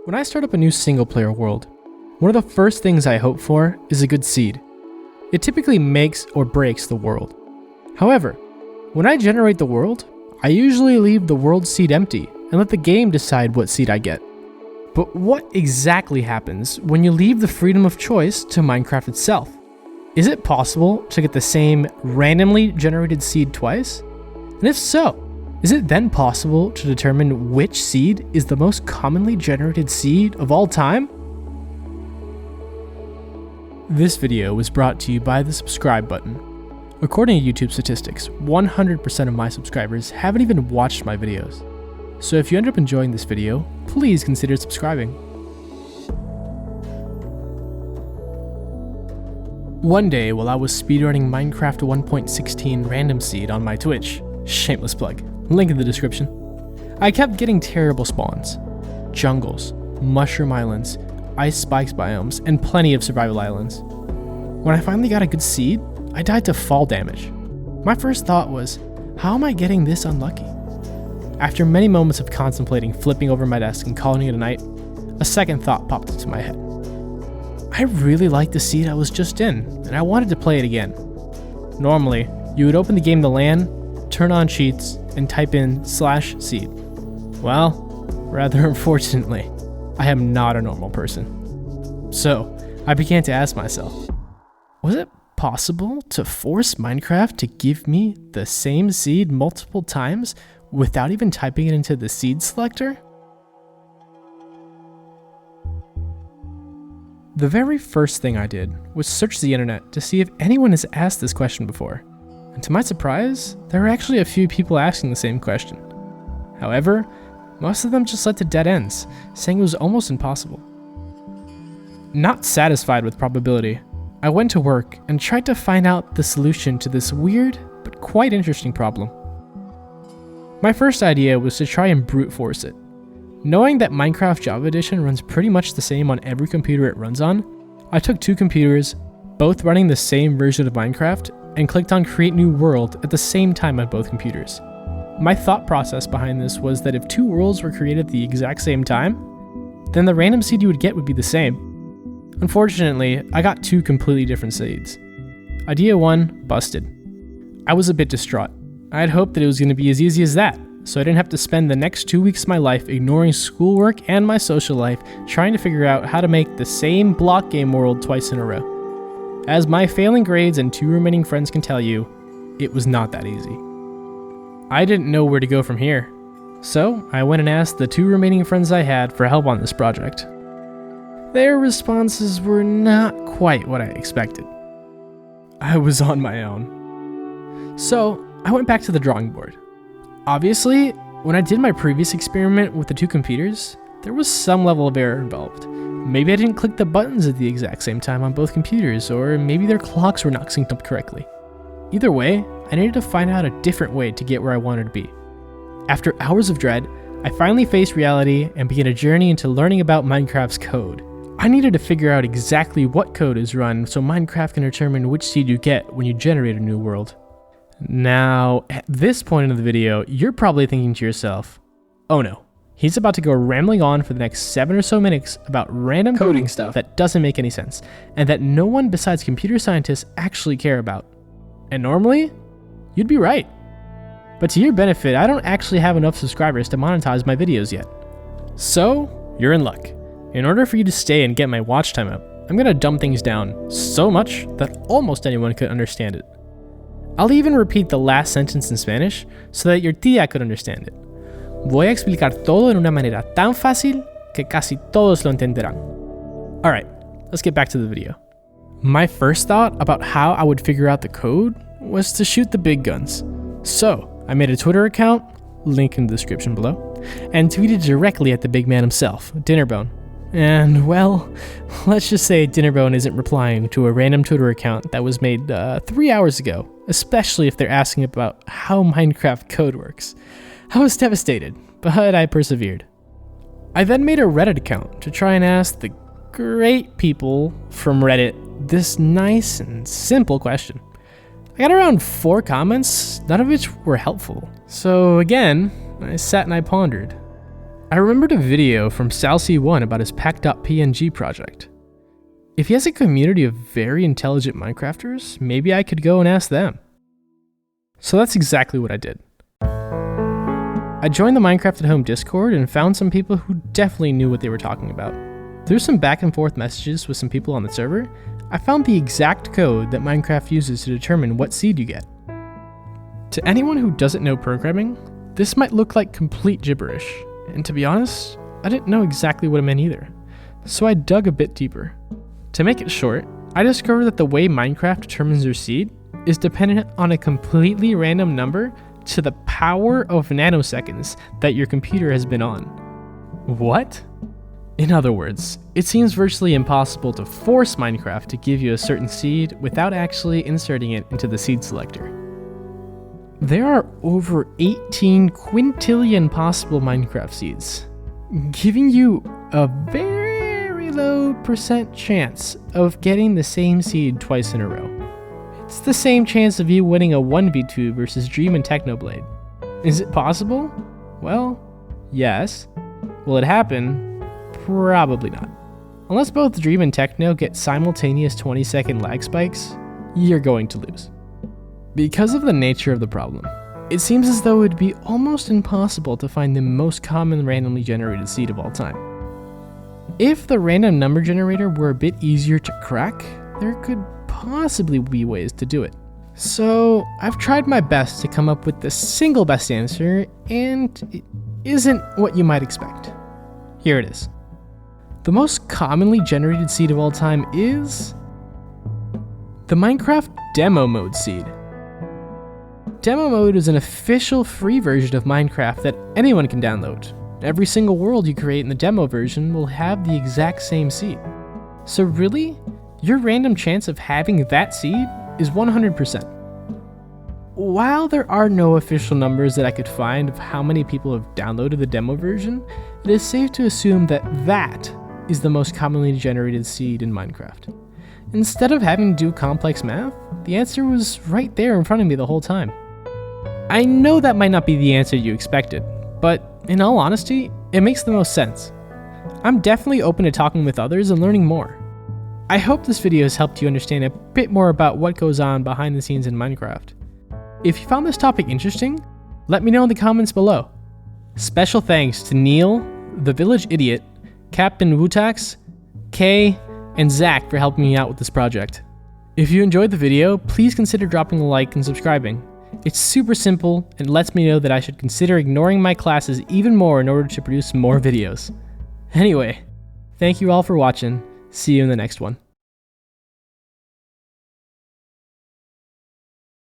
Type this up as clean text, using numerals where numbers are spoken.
When I start up a new single-player world, one of the first things I hope for is a good seed. It typically makes or breaks the world. However, when I generate the world, I usually leave the world seed empty and let the game decide what seed I get. But what exactly happens when you leave the freedom of choice to Minecraft itself? Is it possible to get the same randomly generated seed twice? And if so, is it then possible to determine which seed is the most commonly generated seed of all time? This video was brought to you by the subscribe button. According to YouTube statistics, 100% of my subscribers haven't even watched my videos. So if you end up enjoying this video, please consider subscribing. One day while I was speedrunning Minecraft 1.16 random seed on my Twitch, shameless plug, link in the description, I kept getting terrible spawns. Jungles, mushroom islands, ice spikes biomes, and plenty of survival islands. When I finally got a good seed, I died to fall damage. My first thought was, how am I getting this unlucky? After many moments of contemplating flipping over my desk and calling it a night, a second thought popped into my head. I really liked the seed I was just in, and I wanted to play it again. Normally, you would open the game to LAN, turn on cheats, and type in /seed. Well, rather unfortunately, I am not a normal person. So, I began to ask myself, was it possible to force Minecraft to give me the same seed multiple times without even typing it into the seed selector? The very first thing I did was search the internet to see if anyone has asked this question before. And to my surprise, there were actually a few people asking the same question. However, most of them just led to dead ends, saying it was almost impossible. Not satisfied with probability, I went to work and tried to find out the solution to this weird but quite interesting problem. My first idea was to try and brute force it. Knowing that Minecraft Java Edition runs pretty much the same on every computer it runs on, I took two computers, both running the same version of Minecraft, and clicked on Create New World at the same time on both computers. My thought process behind this was that if two worlds were created at the exact same time, then the random seed you would get would be the same. Unfortunately, I got two completely different seeds. Idea 1 busted. I was a bit distraught. I had hoped that it was going to be as easy as that, so I didn't have to spend the next 2 weeks of my life ignoring schoolwork and my social life trying to figure out how to make the same block game world twice in a row. As my failing grades and two remaining friends can tell you, it was not that easy. I didn't know where to go from here, so I went and asked the two remaining friends I had for help on this project. Their responses were not quite what I expected. I was on my own. So I went back to the drawing board. Obviously, when I did my previous experiment with the two computers, there was some level of error involved. Maybe I didn't click the buttons at the exact same time on both computers, or maybe their clocks were not synced up correctly. Either way, I needed to find out a different way to get where I wanted to be. After hours of dread, I finally faced reality and began a journey into learning about Minecraft's code. I needed to figure out exactly what code is run so Minecraft can determine which seed you get when you generate a new world. Now, at this point in the video, you're probably thinking to yourself, oh no, he's about to go rambling on for the next 7 or so minutes about random coding stuff that doesn't make any sense, and that no one besides computer scientists actually care about. And normally, you'd be right. But to your benefit, I don't actually have enough subscribers to monetize my videos yet. So, you're in luck. In order for you to stay and get my watch time up, I'm gonna dumb things down so much that almost anyone could understand it. I'll even repeat the last sentence in Spanish so that your tía could understand it. Voy a explicar todo en una manera tan fácil que casi todos lo entenderán. Alright, let's get back to the video. My first thought about how I would figure out the code was to shoot the big guns. So, I made a Twitter account, link in the description below, and tweeted directly at the big man himself, Dinnerbone. And, well, let's just say Dinnerbone isn't replying to a random Twitter account that was made 3 hours ago, especially if they're asking about how Minecraft code works. I was devastated, but I persevered. I then made a Reddit account to try and ask the great people from Reddit this nice and simple question. I got around 4 comments, none of which were helpful. So again, I sat and I pondered. I remembered a video from SalC1 about his pack.png project. If he has a community of very intelligent Minecrafters, maybe I could go and ask them. So that's exactly what I did. I joined the Minecraft at Home Discord and found some people who definitely knew what they were talking about. Through some back and forth messages with some people on the server, I found the exact code that Minecraft uses to determine what seed you get. To anyone who doesn't know programming, this might look like complete gibberish, and to be honest, I didn't know exactly what it meant either, so I dug a bit deeper. To make it short, I discovered that the way Minecraft determines your seed is dependent on a completely random number to the power of nanoseconds that your computer has been on. What? In other words, it seems virtually impossible to force Minecraft to give you a certain seed without actually inserting it into the seed selector. There are over 18 quintillion possible Minecraft seeds, giving you a very low % chance of getting the same seed twice in a row. It's the same chance of you winning a 1v2 versus Dream and Technoblade. Is it possible? Well, yes. Will it happen? Probably not. Unless both Dream and Techno get simultaneous 20-second lag spikes, you're going to lose. Because of the nature of the problem, it seems as though it would be almost impossible to find the most common randomly generated seed of all time. If the random number generator were a bit easier to crack, there could possibly be ways to do it. So I've tried my best to come up with the single best answer, and it isn't what you might expect. Here it is. The most commonly generated seed of all time is the Minecraft demo mode seed. Demo mode is an official free version of Minecraft that anyone can download. Every single world you create in the demo version will have the exact same seed. So really, your random chance of having that seed is 100%. While there are no official numbers that I could find of how many people have downloaded the demo version, it is safe to assume that that is the most commonly generated seed in Minecraft. Instead of having to do complex math, the answer was right there in front of me the whole time. I know that might not be the answer you expected, but in all honesty, it makes the most sense. I'm definitely open to talking with others and learning more. I hope this video has helped you understand a bit more about what goes on behind the scenes in Minecraft. If you found this topic interesting, let me know in the comments below. Special thanks to Neil, The Village Idiot, Captain Wutax, Kay, and Zach for helping me out with this project. If you enjoyed the video, please consider dropping a like and subscribing. It's super simple and lets me know that I should consider ignoring my classes even more in order to produce more videos. Anyway, thank you all for watching. See you in the next one.